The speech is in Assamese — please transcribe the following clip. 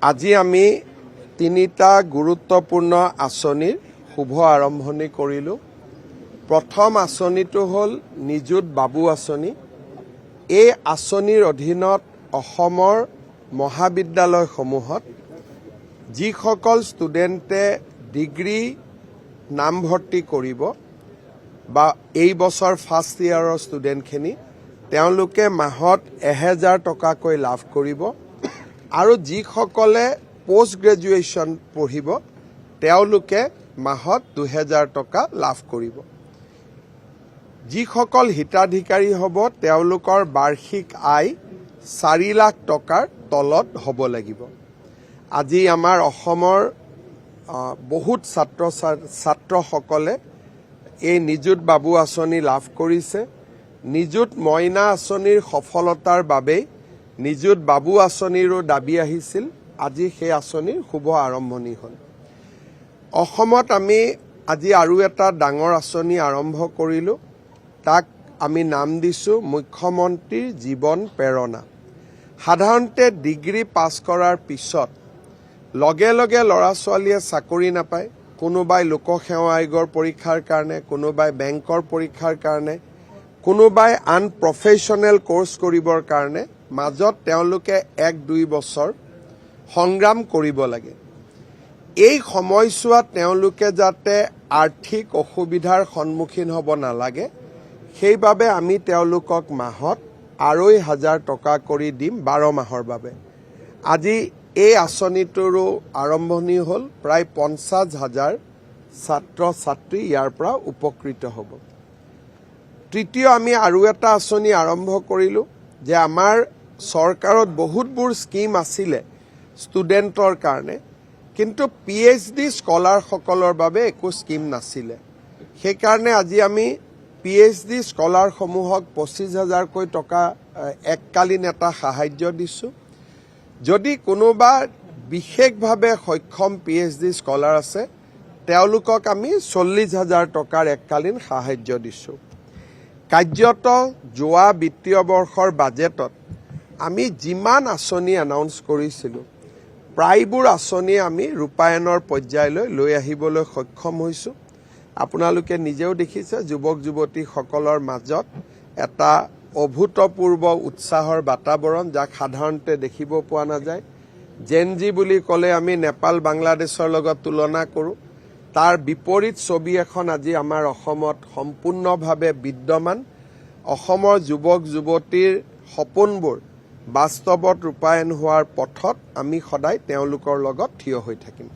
আজি আমি তিনিটা গুৰুত্বপূৰ্ণ আঁচনিৰ শুভ আৰম্ভণি কৰিলোঁ। প্ৰথম আঁচনিটো হ'ল নিযুত বাবু আঁচনি। এই আঁচনিৰ অধীনত অসমৰ মহাবিদ্যালয়সমূহত যিসকল ষ্টুডেণ্টে ডিগ্ৰী নামভৰ্তি কৰিব বা এই বছৰ ফাৰ্ষ্ট ইয়াৰৰ ষ্টুডেণ্টখিনি তেওঁলোকে মাহত 1000 টকাকৈ লাভ কৰিব আৰু যিসকলে পোষ্ট গ্ৰেজুৱেশ্যন পঢ়িব তেওঁলোকে মাহত 2000 টকা লাভ কৰিব। যিসকল হিতাধিকাৰী হ'ব তেওঁলোকৰ বাৰ্ষিক আয় 4 লাখ টকাৰ তলত হ'ব লাগিব। আজি আমাৰ অসমৰ বহুত ছাত্ৰসকলে এই নিযুত বাবু আঁচনি লাভ কৰিছে। নিযুত মইনা আঁচনিৰ সফলতাৰ বাবেই নিযুত বাবু আঁচনিৰো দাবী আহিছিল। আজি সেই আঁচনিৰ শুভ আৰম্ভণি হ'ল। অসমত আমি আজি আৰু এটা ডাঙৰ আঁচনি আৰম্ভ কৰিলোঁ। তাক আমি নাম দিছোঁ মুখ্যমন্ত্ৰীৰ জীৱন প্ৰেৰণা। সাধাৰণতে ডিগ্ৰী পাছ কৰাৰ পিছত লগে লগে ল'ৰা ছোৱালীয়ে চাকৰি নাপায়। কোনোবাই লোকসেৱা আয়োগৰ পৰীক্ষাৰ কাৰণে, কোনোবাই বেংকৰ পৰীক্ষাৰ কাৰণে, কোনোবাই আন প্ৰফেশ্যনেল কোৰ্চ কৰিবৰ কাৰণে মাজত তেওঁলোকে 1-2 বছৰ সংগ্ৰাম কৰিব লাগে। এই সময়ছোৱাত তেওঁলোকে যাতে আৰ্থিক অসুবিধাৰ সন্মুখীন হ'ব নালাগে সেইবাবে আমি তেওঁলোকক মাহত 2500 টকা কৰি দিম 12 মাহৰ বাবে। আজি এই আঁচনিটোৰো আৰম্ভণি হ'ল। প্ৰায় 50,000 ছাত্ৰ ছাত্ৰী ইয়াৰ পৰা উপকৃত হ'ব। তৃতীয় আমি আৰু এটা আঁচনি আৰম্ভ কৰিলোঁ যে আমাৰ চৰকাৰত বহুতবোৰ স্কিম আছিলে ষ্টুডেণ্টৰ কাৰণে, কিন্তু PhD স্কলাৰসকলৰ বাবে একো স্কিম নাছিলে। সেইকাৰণে আজি আমি PhD স্কলাৰসমূহক 25,000কৈ টকা এককালীন এটা সাহায্য দিছোঁ। যদি কোনোবা বিশেষভাৱে সক্ষম PhD স্কলাৰ আছে তেওঁলোকক আমি 40,000 টকাৰ এককালীন সাহায্য দিছোঁ। কাৰ্যত যোৱা বিত্তীয় বৰ্ষৰ বাজেটত আমি যিমান আঁচনি এনাউন্স কৰিছিলোঁ প্ৰায়বোৰ আঁচনি আমি ৰূপায়ণৰ পৰ্যায়লৈ লৈ আহিবলৈ সক্ষম হৈছোঁ। আপোনালোকে নিজেও দেখিছে যুৱক যুৱতীসকলৰ মাজত এটা অভূতপূৰ্ব উৎসাহৰ বাতাবৰণ, যাক সাধাৰণতে দেখিব পোৱা নাযায়। জেনজি বুলি ক'লে আমি নেপাল বাংলাদেশৰ লগত তুলনা কৰোঁ। তাৰ বিপৰীত ছবি এখন আজি আমাৰ অসমত সম্পূৰ্ণভাৱে বিদ্যমান। অসমৰ যুৱক যুৱতীৰ সপোনবোৰ বাস্তৱত ৰূপায়ণ হোৱাৰ পথত আমি সদায় তেওঁলোকৰ লগত থিয় হৈ থাকিম।